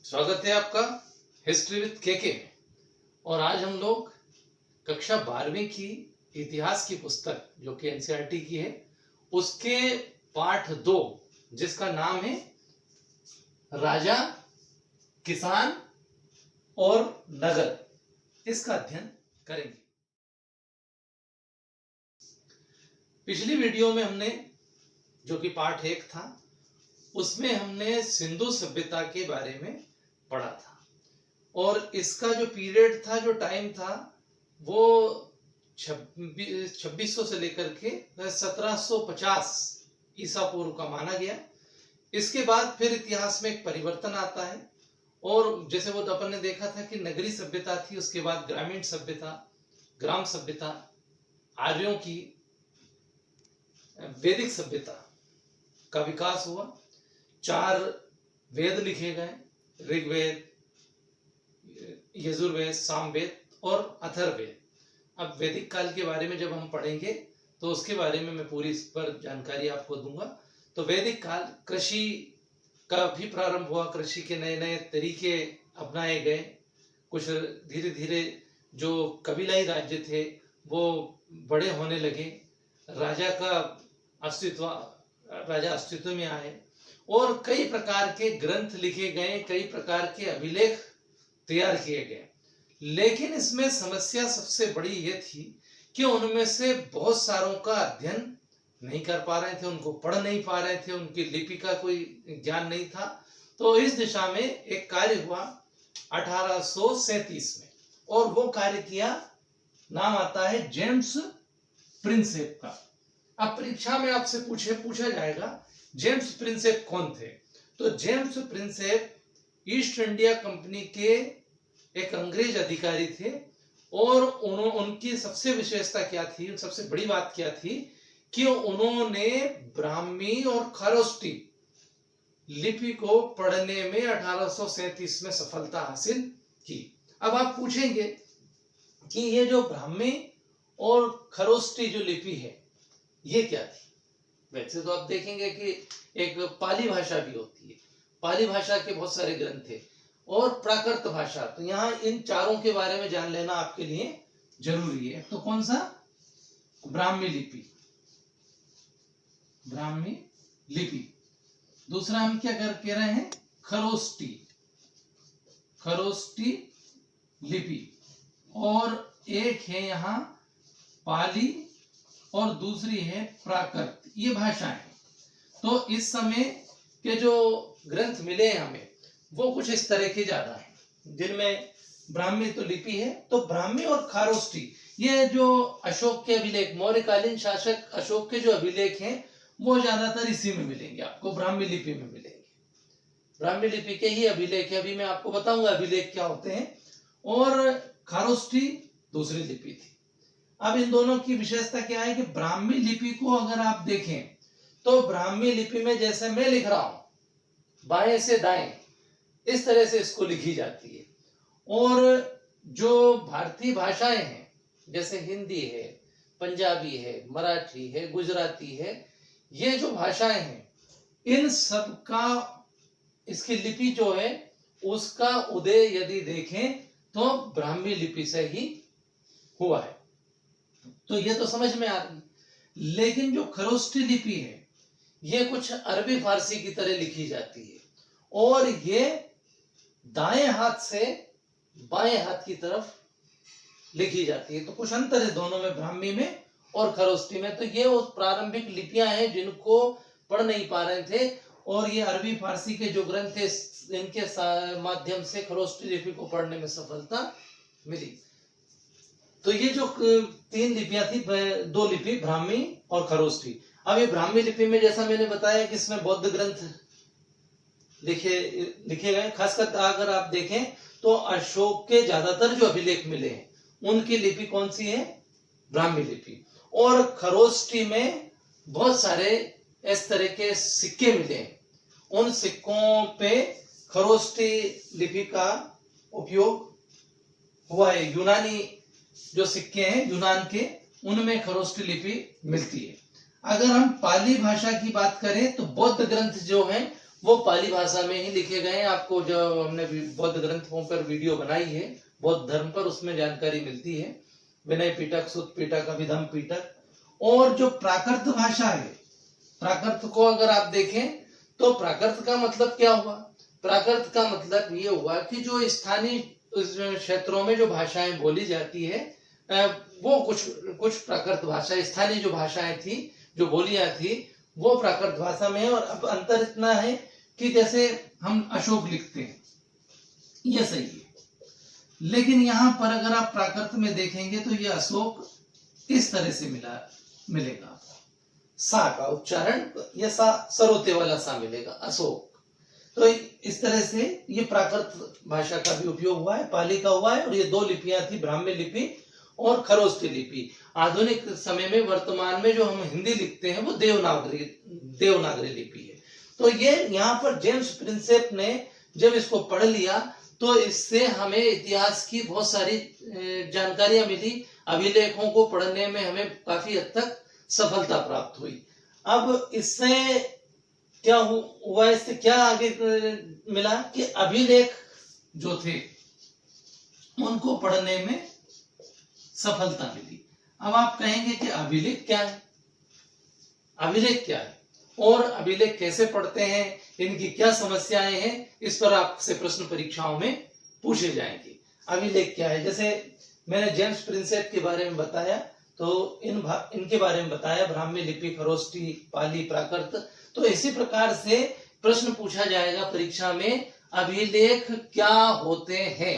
स्वागत है आपका हिस्ट्री विद केके में। और आज हम लोग कक्षा 12वीं की इतिहास की पुस्तक जो कि एनसीईआरटी की है उसके पाठ 2 जिसका नाम है राजा, किसान और नगर, इसका अध्ययन करेंगे। पिछली वीडियो में हमने जो कि पाठ 1 था उसमें हमने सिंधु सभ्यता के बारे में पढ़ा था और इसका जो पीरियड था, जो टाइम था, वो 2600 से लेकर के 1750 ईसा पूर्व का माना गया। इसके बाद फिर इतिहास में एक परिवर्तन आता है और जैसे वो अपन ने देखा था कि नगरी सभ्यता थी, उसके बाद ग्रामीण सभ्यता, ग्राम सभ्यता, आर्यों की वैदिक सभ्यता का विकास हुआ। 4 वेद लिखे गए, ऋग्वेद, यजुर्वेद, सामवेद और अथर्ववेद। अब वैदिक काल के बारे में जब हम पढ़ेंगे तो उसके बारे में मैं पूरी इस पर जानकारी आपको दूंगा। तो वैदिक काल कृषि का भी प्रारंभ हुआ, कृषि के नए नए तरीके अपनाए गए। कुछ धीरे धीरे जो कबीलाई राज्य थे वो बड़े होने लगे, राजा अस्तित्व में आए और कई प्रकार के ग्रंथ लिखे गए, कई प्रकार के अभिलेख तैयार किए गए। लेकिन इसमें समस्या सबसे बड़ी ये थी कि उनमें से बहुत सारों का अध्ययन नहीं कर पा रहे थे, उनको पढ़ नहीं पा रहे थे, उनकी लिपि का कोई ज्ञान नहीं था। तो इस दिशा में एक कार्य हुआ 1837 में और वो कार्य किया, नाम आता है जेम्स प्रिंसेप का। अब परीक्षा में आपसे पूछा जाएगा जेम्स प्रिंसेप कौन थे। तो James Prinsep east India company के एक अंग्रेज अधिकारी थे और उनकी सबसे विशेषता क्या थी, सबसे बड़ी बात क्या थी कि उन्होंने ब्राह्मी और खरोष्टी लिपि को पढ़ने में 1837 में सफलता हासिल की। अब आप पूछेंगे कि ये जो ब्राह्मी और खरोष्टी जो लिपि है ये क्या थी। वैसे तो आप देखेंगे कि एक पाली भाषा भी होती है, पाली भाषा के बहुत सारे ग्रंथ थे और प्राकृत भाषा। तो यहाँ इन चारों के बारे में जान लेना आपके लिए जरूरी है। तो कौन सा? ब्राह्मी लिपि, ब्राह्मी लिपि। दूसरा हम क्या कह रहे हैं? खरोष्टी, खरोष्टी लिपि। और एक है यहाँ पाली और दूसरी है प्राकृत, ये भाषाएं। तो इस समय के जो ग्रंथ मिले हैं हमें वो कुछ इस तरह के ज्यादा हैं, जिनमें ब्राह्मी तो लिपि है। तो ब्राह्मी और खारोष्टी, ये जो अशोक के अभिलेख, मौर्यकालीन शासक अशोक के जो अभिलेख हैं वो ज्यादातर इसी में मिलेंगे आपको, ब्राह्मी लिपि में मिलेंगे। ब्राह्मी लिपि के ही अभिलेख है, अभी मैं आपको बताऊंगा अभिलेख क्या होते हैं। और खारोष्टी दूसरी लिपि थी। अब इन दोनों की विशेषता क्या है कि ब्राह्मी लिपि को अगर आप देखें तो ब्राह्मी लिपि में जैसे मैं लिख रहा हूं बाएं से दाएं, इस तरह से इसको लिखी जाती है। और जो भारतीय भाषाएं हैं जैसे हिंदी है, पंजाबी है, मराठी है, गुजराती है, ये जो भाषाएं हैं इन सब का, इसकी लिपि जो है उसका उदय यदि देखें तो ब्राह्मी लिपि से ही हुआ है। तो ये तो समझ में आ रही। लेकिन जो खरोष्टी लिपि है ये कुछ अरबी फारसी की तरह लिखी जाती है और ये दाएं हाथ से बाएं हाथ की तरफ लिखी जाती है। तो कुछ अंतर है दोनों में, ब्राह्मी में और खरोष्टी में। तो ये उस प्रारंभिक लिपियां हैं जिनको पढ़ नहीं पा रहे थे और ये अरबी फारसी के जो ग्रंथ थे इनके माध्यम से खरोष्टी लिपि को पढ़ने में सफलता मिली। तो ये जो 3 लिपियां थी, 2 लिपि ब्राह्मी और खरोष्टी। अब ये ब्राह्मी लिपि में जैसा मैंने बताया कि इसमें बौद्ध ग्रंथ लिखे गए। खासकर अगर आप देखें तो अशोक के ज्यादातर जो अभिलेख मिले हैं उनकी लिपि कौन सी है? ब्राह्मी लिपि। और खरोष्टी में बहुत सारे इस तरह के सिक्के मिले हैं, उन सिक्कों पे खरोष्टी लिपि का उपयोग हुआ है। यूनानी जो सिक्के हैं यूनान के, उनमें खरोष्टी लिपि मिलती है। अगर हम पाली भाषा की बात करें तो बौद्ध ग्रंथ जो हैं वो पाली भाषा में ही लिखे गए हैं। आपको जो हमने बौद्ध ग्रंथों पर वीडियो बनाई है बौद्ध धर्म पर, उसमें जानकारी मिलती है। विनय पिटक, सुत पिटक, अभिधम पिटक। और जो प्राकृत भाषा है, प्राकृत को अगर आप देखें तो प्राकृत का मतलब क्या हुआ? प्राकृत का मतलब ये हुआ कि जो स्थानीय क्षेत्रों में जो भाषाएं बोली जाती है वो कुछ प्राकृत भाषा, स्थानीय जो भाषाएं थी, जो बोलियां थी, वो प्राकृत भाषा में है। और अब अंतर इतना है कि जैसे हम अशोक लिखते हैं, ये सही है, लेकिन यहां पर अगर आप प्राकृत में देखेंगे तो ये अशोक इस तरह से मिलेगा। सा का उच्चारण ये सा सरोते वाला सा मिलेगा, अशोक। तो इस तरह से ये प्राकृत भाषा का भी उपयोग हुआ है, पाली का हुआ है। और ये 2 लिपियां थी, ब्राह्मी लिपि और खरोष्ठी लिपि। आधुनिक समय में वर्तमान में जो हम हिंदी लिखते हैं वो देवनागरी लिपि है। तो ये यहाँ पर जेम्स प्रिंसेप ने जब इसको पढ़ लिया तो इससे हमें इतिहास की बहुत सारी जानकारियां मिली। अभिलेखों को पढ़ने में हमें काफी हद तक सफलता प्राप्त हुई। अब इससे क्या हुआ, इससे क्या आगे मिला कि अभिलेख जो थे उनको पढ़ने में सफलता मिली। अब आप कहेंगे कि अभिलेख क्या है, अभिलेख क्या है और अभिलेख कैसे पढ़ते हैं, इनकी क्या समस्याएं हैं, इस पर आपसे प्रश्न परीक्षाओं में पूछे जाएंगे। अभिलेख क्या है, जैसे मैंने जेम्स प्रिंसेप के बारे में बताया तो इनके बारे में बताया, ब्राह्मी लिपि, खरोष्ठी, पाली, प्राकृत। तो इसी प्रकार से प्रश्न पूछा जाएगा परीक्षा में, अभिलेख क्या होते हैं।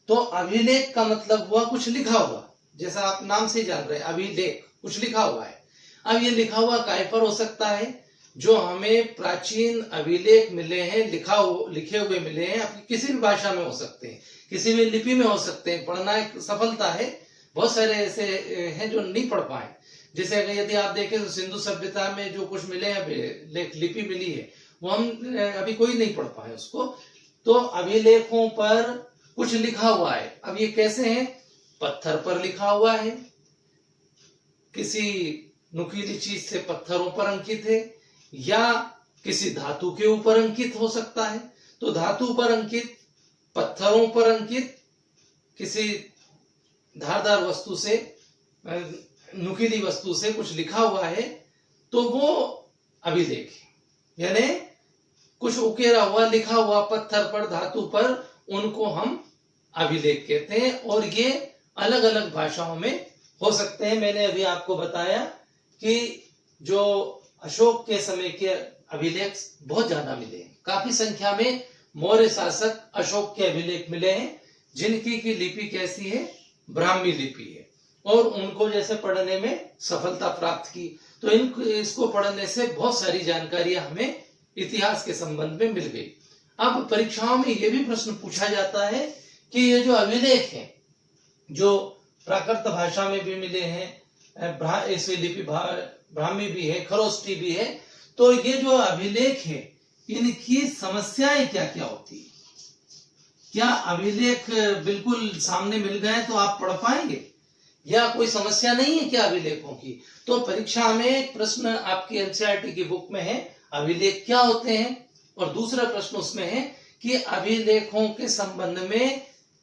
तो अभिलेख का मतलब हुआ कुछ लिखा हुआ, जैसा आप नाम से जान रहे हैं, अभिलेख कुछ लिखा हुआ है। अब ये लिखा हुआ काय पर हो सकता है? जो हमें प्राचीन अभिलेख मिले हैं, लिखे हुए मिले हैं, किसी भी भाषा में हो सकते हैं, किसी भी लिपि में हो सकते हैं। पढ़ना एक सफलता है। बहुत सारे ऐसे हैं जो नहीं पढ़ पाए। जैसे अगर यदि आप देखें तो सिंधु सभ्यता में जो कुछ मिले हैं, लिपि मिली है, वो हम अभी कोई नहीं पढ़ पाए उसको। तो अभिलेखों पर कुछ लिखा हुआ है। अब ये कैसे है? पत्थर पर लिखा हुआ है, किसी नुकीली चीज से पत्थरों पर अंकित है, या किसी धातु के ऊपर अंकित हो सकता है। तो धातु पर अंकित, पत्थरों पर अंकित, किसी धारदार वस्तु से, नुकीली वस्तु से कुछ लिखा हुआ है, तो वो अभिलेख है। यानी कुछ उकेरा हुआ, लिखा हुआ पत्थर पर, धातु पर, उनको हम अभिलेख कहते हैं। और ये अलग अलग भाषाओं में हो सकते हैं। मैंने अभी आपको बताया कि जो अशोक के समय के अभिलेख बहुत ज्यादा मिले हैं, काफी संख्या में मौर्य शासक अशोक के अभिलेख मिले हैं, जिनकी की लिपि कैसी है? ब्राह्मी लिपि है। और उनको जैसे पढ़ने में सफलता प्राप्त की। तो इसको पढ़ने से बहुत सारी जानकारियां हमें इतिहास के संबंध में मिल गई। अब परीक्षाओं में यह भी प्रश्न पूछा जाता है कि ये जो अभिलेख हैं, जो प्राकृत भाषा में भी मिले हैं, ऐसी लिपि ब्राह्मी भी है, खरोष्ठी भी है, तो ये जो अभिलेख है इनकी समस्याएं क्या क्या होती है? क्या अभिलेख बिल्कुल सामने मिल गए तो आप पढ़ पाएंगे, या कोई समस्या नहीं है क्या अभिलेखों की? तो परीक्षा में प्रश्न आपकी एनसीईआरटी की बुक में है, अभिलेख क्या होते हैं, और दूसरा प्रश्न उसमें है कि अभिलेखों के संबंध में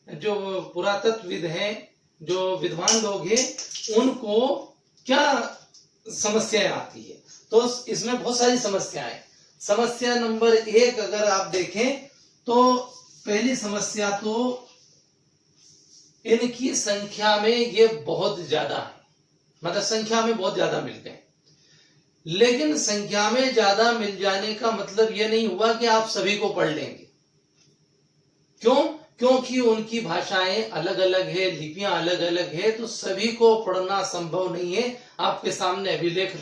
जो पुरातत्वविद हैं, जो विद्वान लोग हैं, उनको क्या समस्याएं आती है। तो इसमें बहुत सारी समस्याएं। समस्या नंबर 1 अगर आप देखें तो पहली समस्या तो इनकी संख्या में ये बहुत ज्यादा है, मतलब संख्या में बहुत ज्यादा मिल गए। लेकिन संख्या में ज्यादा मिल जाने का मतलब ये नहीं हुआ कि आप सभी को पढ़ लेंगे। क्यों? क्योंकि उनकी भाषाएं अलग अलग है, लिपियां अलग अलग है, तो सभी को पढ़ना संभव नहीं है। आपके सामने अभिलेख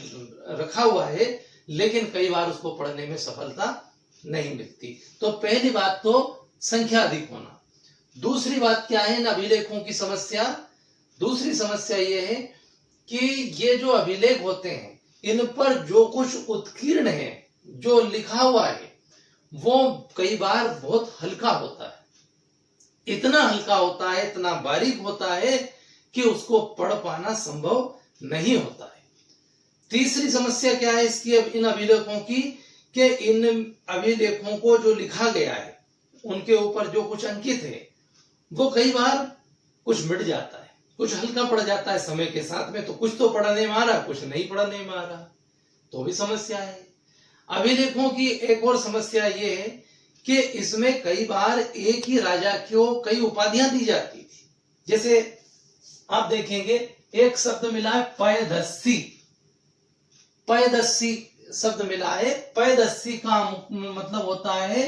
रखा हुआ है, लेकिन कई बार उसको पढ़ने में सफलता नहीं मिलती। तो पहली बात तो संख्या अधिक होना। दूसरी बात क्या है इन अभिलेखों की समस्या? दूसरी समस्या यह है कि ये जो अभिलेख होते हैं, इन पर जो कुछ उत्कीर्ण है, जो लिखा हुआ है, वो कई बार बहुत हल्का होता है। इतना हल्का होता है, इतना बारीक होता है कि उसको पढ़ पाना संभव नहीं होता है। तीसरी समस्या क्या है इसकी, इन अभिलेखों की, कि इन अभिलेखों को जो लिखा गया है उनके ऊपर जो कुछ अंकित है वो कई बार कुछ मिट जाता है, कुछ हल्का पड़ जाता है समय के साथ में, तो कुछ तो पढ़ने में आ रहा, कुछ नहीं पढ़ने में आ रहा, तो भी समस्या है। अभिलेखों की एक और समस्या ये है कि इसमें कई बार एक ही राजा को कई उपाधियां दी जाती थी। जैसे आप देखेंगे एक शब्द मिला है पयदस्सी, पयदस्सी शब्द मिला है। पयदस्सी का मतलब होता है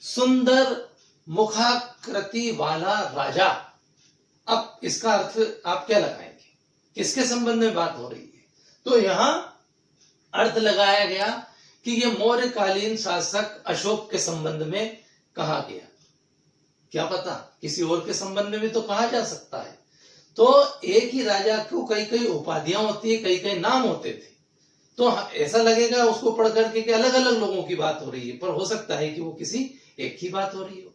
सुंदर मुखाकृति वाला राजा। अब इसका अर्थ आप क्या लगाएंगे, किसके संबंध में बात हो रही है? तो यहां अर्थ लगाया गया कि ये मौर्यकालीन शासक अशोक के संबंध में कहा गया। क्या पता किसी और के संबंध में भी तो कहा जा सकता है। तो एक ही राजा को कई कई उपाधियां होती है, कई कई नाम होते थे, तो ऐसा लगेगा उसको पढ़ करके कि अलग अलग लोगों की बात हो रही है, पर हो सकता है कि वो किसी एक ही बात हो रही हो।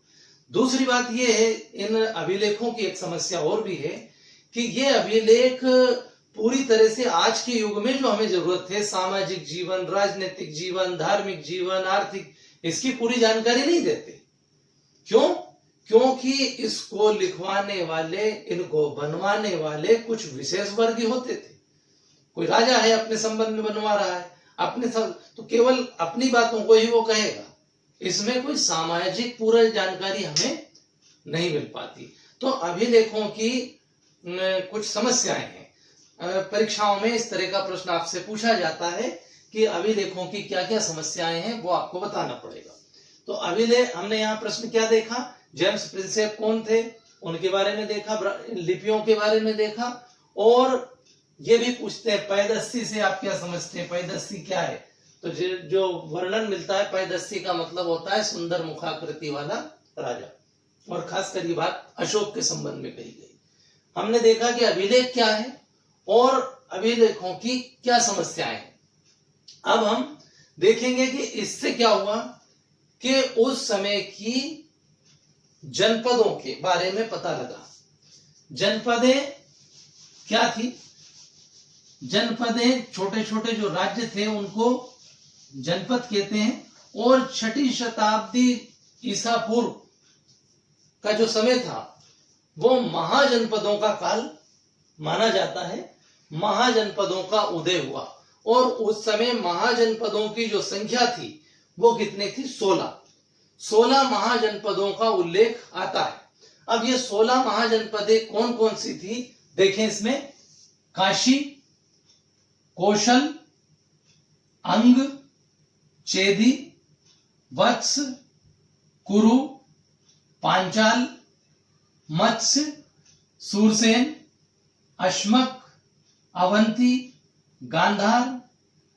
दूसरी बात ये है, इन अभिलेखों की एक समस्या और भी है कि ये अभिलेख पूरी तरह से आज के युग में जो हमें जरूरत है, सामाजिक जीवन, राजनीतिक जीवन, धार्मिक जीवन, आर्थिक, इसकी पूरी जानकारी नहीं देते। क्यों? क्योंकि इसको लिखवाने वाले, इनको बनवाने वाले कुछ विशेष वर्ग होते थे। कोई राजा है, अपने संबंध में बनवा रहा है, अपने तो केवल अपनी बातों को ही वो कहेगा, इसमें कोई सामाजिक पूरी जानकारी हमें नहीं मिल पाती। तो अभिलेखों की कुछ समस्याएं हैं। परीक्षाओं में इस तरह का प्रश्न आपसे पूछा जाता है कि अभिलेखों की क्या क्या समस्याएं हैं, वो आपको बताना पड़ेगा। तो अभिलेख, हमने यहाँ प्रश्न क्या देखा, जेम्स प्रिंसेप कौन थे उनके बारे में देखा, लिपियों के बारे में देखा, और ये भी पूछते हैं पैदस्सी से आप क्या समझते हैं, पैदस्सी क्या है? तो जो वर्णन मिलता है, पैदस्सी का मतलब होता है सुंदर मुखाकृति वाला राजा, और खासकर ये बात अशोक के संबंध में कही गई। हमने देखा कि अभिलेख क्या है और अभिलेखों की क्या समस्याएं हैं। अब हम देखेंगे कि इससे क्या हुआ कि उस समय की जनपदों के बारे में पता लगा। जनपदें क्या थी? जनपदें, छोटे छोटे जो राज्य थे उनको जनपद कहते हैं। और 6ठी शताब्दी ईसा पूर्व का जो समय था वो महाजनपदों का काल माना जाता है। महाजनपदों का उदय हुआ, और उस समय महाजनपदों की जो संख्या थी वो कितनी थी? 16 महाजनपदों का उल्लेख आता है। अब ये 16 महाजनपदें कौन कौन सी थी देखें इसमें। काशी, कौशल, अंग, चेदी, वत्स, कुरु, पांचाल, मत्स्य, सूरसेन, अश्मक, अवंती, गांधार,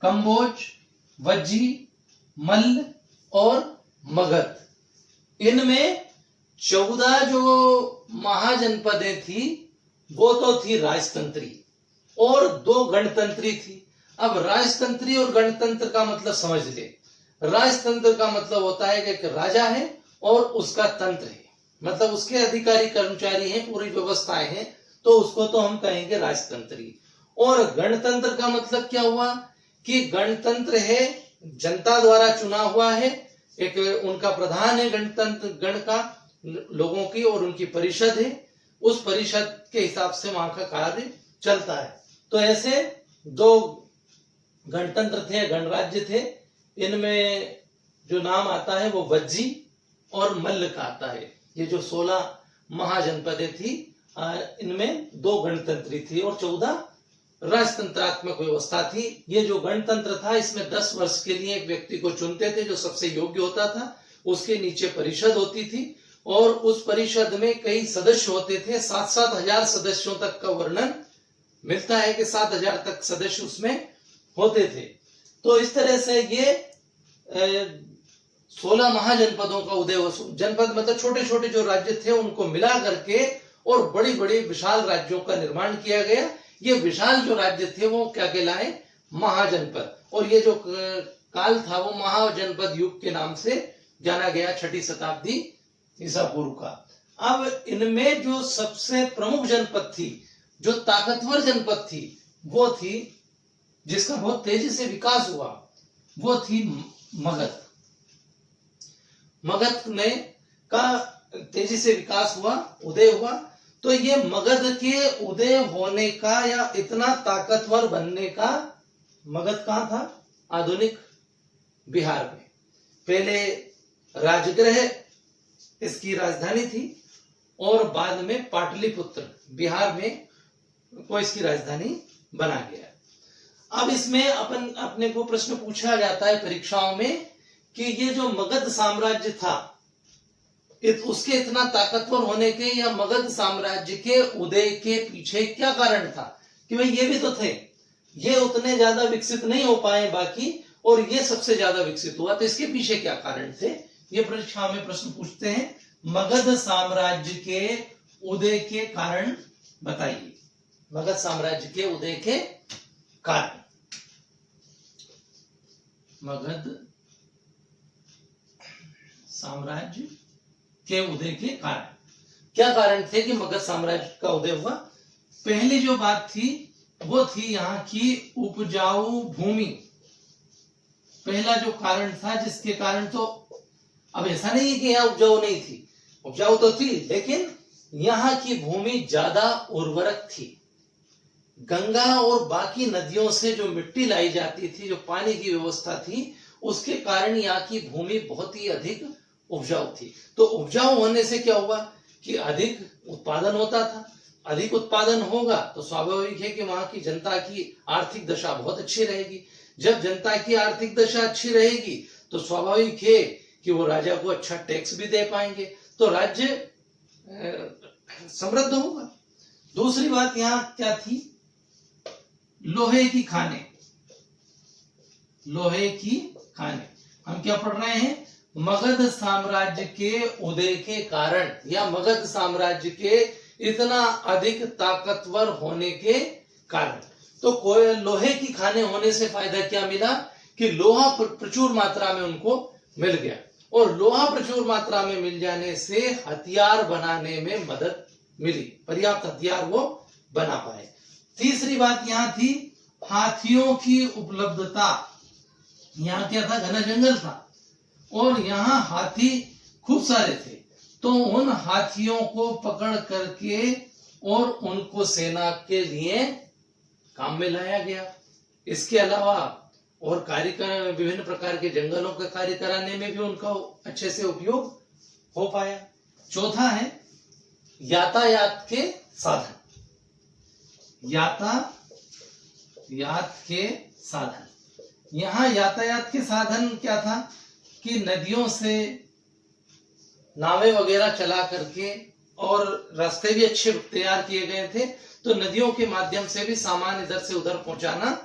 कंबोज, वज्जी, मल्ल और मगध। इनमें 14 जो महाजनपदें थी वो तो थी राजतंत्री, और 2 गणतंत्री थी। अब राजतंत्री और गणतंत्र का मतलब समझ ले। राजतंत्र का मतलब होता है कि एक राजा है और उसका तंत्र है, मतलब उसके अधिकारी कर्मचारी हैं, पूरी व्यवस्थाएं हैं, तो उसको तो हम कहेंगे राजतंत्री। और गणतंत्र का मतलब क्या हुआ कि गणतंत्र है, जनता द्वारा चुना हुआ है, एक उनका प्रधान है गणतंत्र, गण का लोगों की, और उनकी परिषद है, उस परिषद के हिसाब से वहां का कार्य चलता है। तो ऐसे 2 गणतंत्र थे, गणराज्य थे। इनमें जो नाम आता है वो वज्जी और मल्ल का आता है। ये जो 16 महाजनपदें थी, इनमें 2 गणतंत्री थी और 14 राजतंत्रात्मक व्यवस्था थी। ये जो गणतंत्र था, इसमें 10 वर्ष के लिए एक व्यक्ति को चुनते थे जो सबसे योग्य होता था, उसके नीचे परिषद होती थी, और उस परिषद में कई सदस्य होते थे। 7-7 हजार सदस्यों तक का वर्णन मिलता है कि 7,000 तक सदस्य उसमें होते थे। तो इस तरह से ये 16 महाजनपदों का उदय हुआ। जनपद मतलब छोटे छोटे जो राज्य थे उनको मिला करके और बड़ी बड़ी विशाल राज्यों का निर्माण किया गया। ये विशाल जो राज्य थे वो क्या कहलाए? महाजनपद। और ये जो काल था वो महाजनपद युग के नाम से जाना गया, 6ठी शताब्दी ईसा पूर्व का। अब इनमें जो सबसे प्रमुख जनपद थी, जो ताकतवर जनपद थी, वो थी जिसका बहुत तेजी से विकास हुआ, वो थी मगध। मगध में का तेजी से विकास हुआ, उदय हुआ। तो ये मगध के उदय होने का या इतना ताकतवर बनने का, मगध कहाँ था? आधुनिक बिहार में। पहले राजगृह इसकी राजधानी थी और बाद में पाटलिपुत्र बिहार में को इसकी राजधानी बना गया। अब इसमें अपने को प्रश्न पूछा जाता है परीक्षाओं में कि ये जो मगध साम्राज्य था, उसके इतना ताकतवर होने के या मगध साम्राज्य के उदय के पीछे क्या कारण था? कि भाई ये भी तो थे, ये उतने ज्यादा विकसित नहीं हो पाए बाकी, और ये सबसे ज्यादा विकसित हुआ, तो इसके पीछे क्या कारण थे? ये परीक्षा में प्रश्न पूछते हैं। मगध साम्राज्य के उदय के कारण बताइए। मगध साम्राज्य के उदय के कारण, मगध साम्राज्य के उदय के कारण क्या कारण थे कि मगध साम्राज्य का उदय हुआ? पहली जो बात थी वो थी यहाँ की उपजाऊ भूमि। पहला जो कारण था जिसके कारण, तो अब ऐसा नहीं है कि यहाँ उपजाऊ नहीं थी, उपजाऊ तो थी, लेकिन यहाँ की भूमि ज्यादा उर्वरक थी। गंगा और बाकी नदियों से जो मिट्टी लाई जाती थी, जो पानी की व्यवस्था थी, उसके कारण यहाँ की भूमि बहुत ही अधिक उपजाऊ थी। तो उपजाऊ होने से क्या हुआ कि अधिक उत्पादन होता था। अधिक उत्पादन होगा तो स्वाभाविक है कि वहां की जनता की आर्थिक दशा बहुत अच्छी रहेगी। जब जनता की आर्थिक दशा अच्छी रहेगी तो स्वाभाविक है कि वो राजा को अच्छा टैक्स भी दे पाएंगे, तो राज्य समृद्ध होगा। दूसरी बात यहाँ क्या थी? लोहे की खाने। लोहे की खाने, हम क्या पढ़ रहे हैं? मगध साम्राज्य के उदय के कारण या मगध साम्राज्य के इतना अधिक ताकतवर होने के कारण। तो कोई लोहे की खाने होने से फायदा क्या मिला कि लोहा प्रचुर मात्रा में उनको मिल गया, और लोहा प्रचुर मात्रा में मिल जाने से हथियार बनाने में मदद मिली, पर्याप्त हथियार वो बना पाए। तीसरी बात यहाँ थी हाथियों की उपलब्धता। यहाँ क्या था? घना जंगल था और यहाँ हाथी खूब सारे थे, तो उन हाथियों को पकड़ करके और उनको सेना के लिए काम में लाया गया। इसके अलावा और कार्य, विभिन्न प्रकार के जंगलों का कार्य कराने में भी उनका अच्छे से उपयोग हो पाया। चौथा है यातायात के साधन। यातायात के साधन, यहाँ यातायात के साधन क्या था कि नदियों से नावें वगैरह चला करके, और रास्ते भी अच्छे तैयार किए गए थे, तो नदियों के माध्यम से भी सामान इधर से उधर पहुंचाना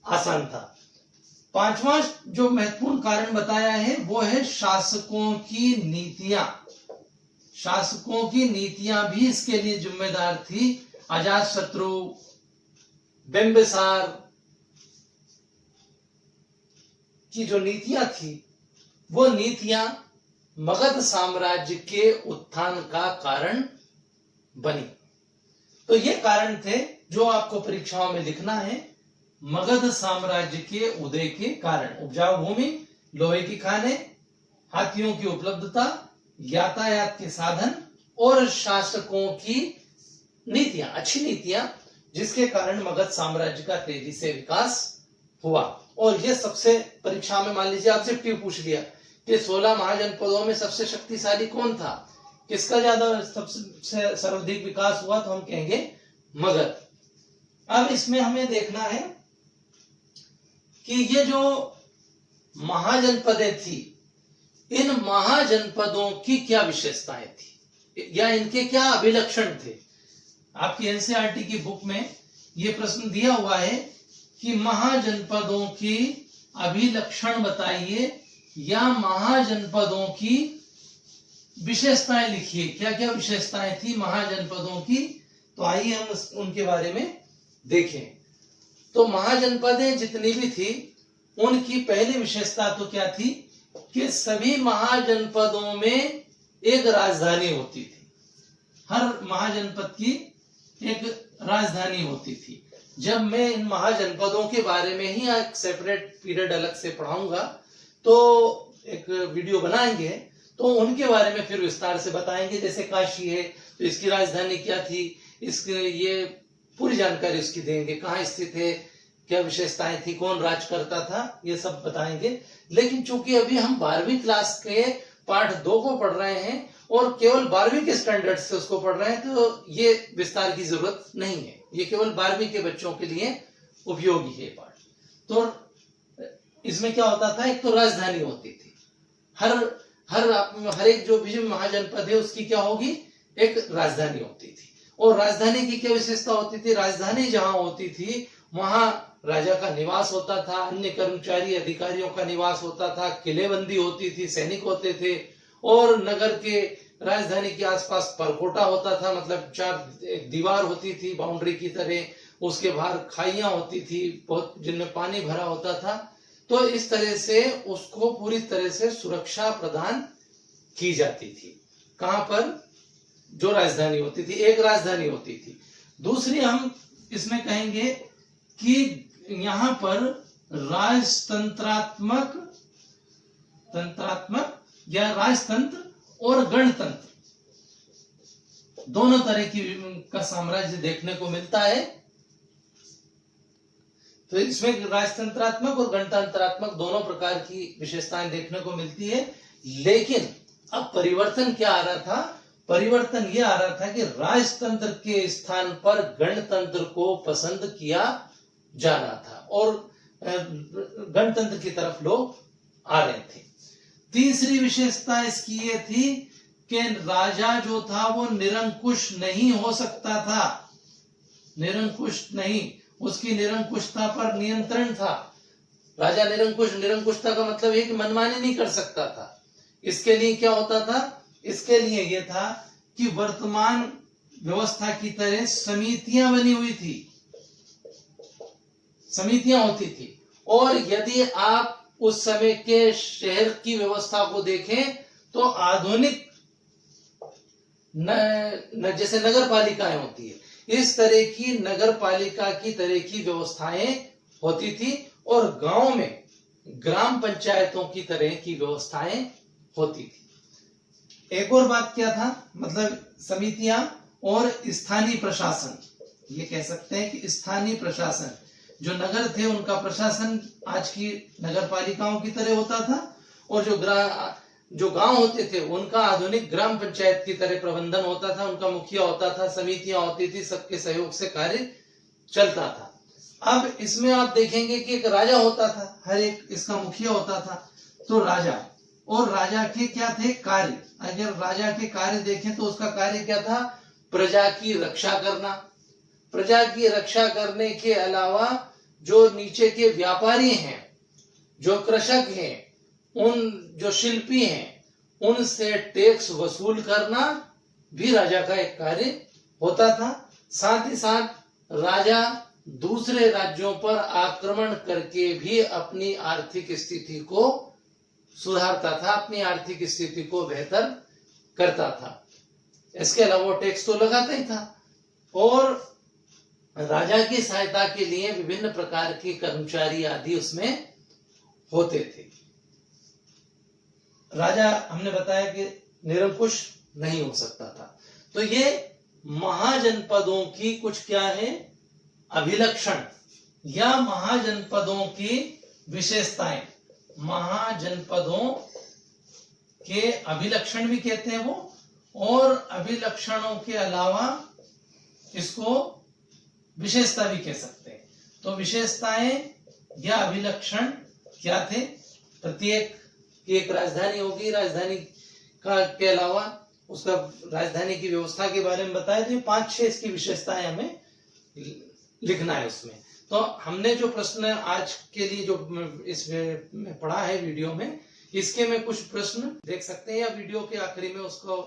आसान था। पांचवा जो महत्वपूर्ण कारण बताया है वो है शासकों की नीतियां। शासकों की नीतियां भी इसके लिए जिम्मेदार थी। अजातशत्रु, बिंबिसार की जो नीतियां थी, वो नीतियां मगध साम्राज्य के उत्थान का कारण बनी। तो ये कारण थे जो आपको परीक्षाओं में लिखना है। मगध साम्राज्य के उदय के कारण उपजाऊ भूमि, लोहे की खाने, हाथियों की उपलब्धता, यातायात के साधन और शासकों की नीतियां, अच्छी नीतियां, जिसके कारण मगध साम्राज्य का तेजी से विकास हुआ। और ये सबसे परीक्षा में मान लीजिए आपसे ट्यू पूछ लिया कि 16 महाजनपदों में सबसे शक्तिशाली कौन था, किसका ज्यादा सबसे सर्वाधिक विकास हुआ, तो हम कहेंगे मगध। अब इसमें हमें देखना है कि ये जो महाजनपदें थी, इन महाजनपदों की क्या विशेषताएं थी या इनके क्या अभिलक्षण थे। आपकी एनसीईआरटी की बुक में ये प्रश्न दिया हुआ है कि महाजनपदों की अभिलक्षण बताइए या महाजनपदों की विशेषताएं लिखिए। क्या क्या विशेषताएं थी महाजनपदों की, तो आइए हम उनके बारे में देखें। तो महाजनपदें जितनी भी थी उनकी पहली विशेषता तो क्या थी कि सभी महाजनपदों में एक राजधानी होती थी। हर महाजनपद की एक राजधानी होती थी। जब मैं इन महाजनपदों के बारे में ही एक सेपरेट पीरियड अलग से पढ़ाऊंगा, तो एक वीडियो बनाएंगे, तो उनके बारे में फिर विस्तार से बताएंगे। जैसे काशी है तो इसकी राजधानी क्या थी, इसके ये पूरी जानकारी उसकी देंगे, कहाँ स्थित है, क्या विशेषताएं थी, कौन राज करता था, ये सब बताएंगे। लेकिन चूंकि अभी हम 12वीं क्लास के पाठ 2 को पढ़ रहे हैं और केवल 12वीं के स्टैंडर्ड से उसको पढ़ रहे हैं, तो ये विस्तार की जरूरत नहीं है, ये केवल 12वीं के बच्चों के लिए उपयोगी है पाठ। तो इसमें क्या होता था, एक तो राजधानी होती थी, हर एक जो भी महाजनपद है उसकी क्या होगी, एक राजधानी होती थी। और राजधानी की क्या विशेषता होती थी, राजधानी जहां होती थी वहां राजा का निवास होता था, अन्य कर्मचारी अधिकारियों का निवास होता था, किलेबंदी होती थी, सैनिक होते थे, और नगर के राजधानी के आसपास परकोटा होता था, मतलब 4 दीवार होती थी बाउंड्री की तरह, उसके बाहर खाइयां होती थी बहुत, जिनमें पानी भरा होता था। तो इस तरह से उसको पूरी तरह से सुरक्षा प्रदान की जाती थी। कहां पर, जो राजधानी होती थी, एक राजधानी होती थी। दूसरी हम इसमें कहेंगे कि यहां पर राजतंत्रात्मक या राजतंत्र और गणतंत्र दोनों तरह की का साम्राज्य देखने को मिलता है। तो इसमें राजतंत्रात्मक और गणतंत्रात्मक दोनों प्रकार की विशेषताएं देखने को मिलती है। लेकिन अब परिवर्तन क्या आ रहा था, परिवर्तन यह आ रहा था कि राजतंत्र के स्थान पर गणतंत्र को पसंद किया जा रहा था और गणतंत्र की तरफ लोग आ रहे थे। तीसरी विशेषता इसकी ये थी कि राजा जो था वो निरंकुश नहीं हो सकता था, निरंकुश नहीं, उसकी निरंकुशता पर नियंत्रण था। राजा निरंकुशता का मतलब है कि मनमानी नहीं कर सकता था। इसके लिए क्या होता था, इसके लिए यह था कि वर्तमान व्यवस्था की तरह समितियां बनी हुई थी, समितियां होती थी। और यदि आप उस समय के शहर की व्यवस्था को देखें तो आधुनिक जैसे नगर पालिकाएं होती है, इस तरह की नगर पालिका की तरह की व्यवस्थाएं होती थी, और गांव में ग्राम पंचायतों की तरह की व्यवस्थाएं होती थी। एक और बात क्या था, मतलब समितियां और स्थानीय प्रशासन, ये कह सकते हैं कि स्थानीय प्रशासन, जो नगर थे उनका प्रशासन आज की नगर पालिकाओं की तरह होता था, और जो गांव होते थे उनका आधुनिक ग्राम पंचायत की तरह प्रबंधन होता था। उनका मुखिया होता था, समितियां होती थी, सबके सहयोग से कार्य चलता था। अब इसमें आप देखेंगे कि एक राजा होता था, हर एक इसका मुखिया होता था। तो राजा, और राजा के क्या थे कार्य, अगर राजा के कार्य देखें तो उसका कार्य क्या था, प्रजा की रक्षा करना। प्रजा की रक्षा करने के अलावा जो नीचे के व्यापारी हैं, जो कृषक हैं, उन जो शिल्पी हैं, उनसे टैक्स वसूल करना भी राजा का एक कार्य होता था। साथ ही साथ राजा दूसरे राज्यों पर आक्रमण करके भी अपनी आर्थिक स्थिति को सुधारता था, अपनी आर्थिक स्थिति को बेहतर करता था। इसके अलावा टैक्स तो लगाता ही था, और राजा की सहायता के लिए विभिन्न प्रकार के कर्मचारी आदि उसमें होते थे। राजा हमने बताया कि निरंकुश नहीं हो सकता था। तो ये महाजनपदों की कुछ क्या है, अभिलक्षण या महाजनपदों की विशेषताएं, महाजनपदों के अभिलक्षण भी कहते हैं वो, और अभिलक्षणों के अलावा इसको विशेषता भी कह सकते हैं। तो विशेषताएं या अभिलक्षण क्या थे, प्रत्येक की एक राजधानी होगी, राजधानी का के अलावा उसका राजधानी की व्यवस्था के बारे में बताया, तो 5-6 इसकी विशेषताएं हमें लिखना है उसमें। तो हमने जो प्रश्न आज के लिए जो इसमें पढ़ा है वीडियो में, इसके में कुछ प्रश्न देख सकते हैं, या वीडियो के आखिरी में उसको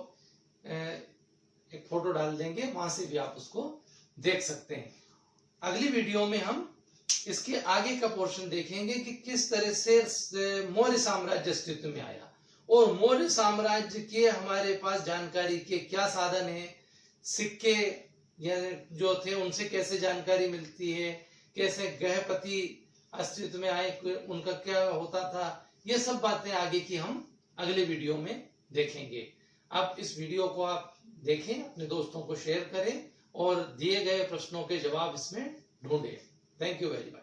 एक फोटो डाल देंगे, वहां से भी आप उसको देख सकते हैं। अगली वीडियो में हम इसके आगे का पोर्शन देखेंगे कि किस तरह से मौर्य साम्राज्य अस्तित्व में आया, और मौर्य साम्राज्य के हमारे पास जानकारी के क्या साधन है, सिक्के या जो थे उनसे कैसे जानकारी मिलती है, कैसे गृहपति अस्तित्व में आए, उनका क्या होता था, ये सब बातें आगे की हम अगले वीडियो में देखेंगे। आप इस वीडियो को आप देखें, अपने दोस्तों को शेयर करें और दिए गए प्रश्नों के जवाब इसमें ढूंढें। Thank you very much.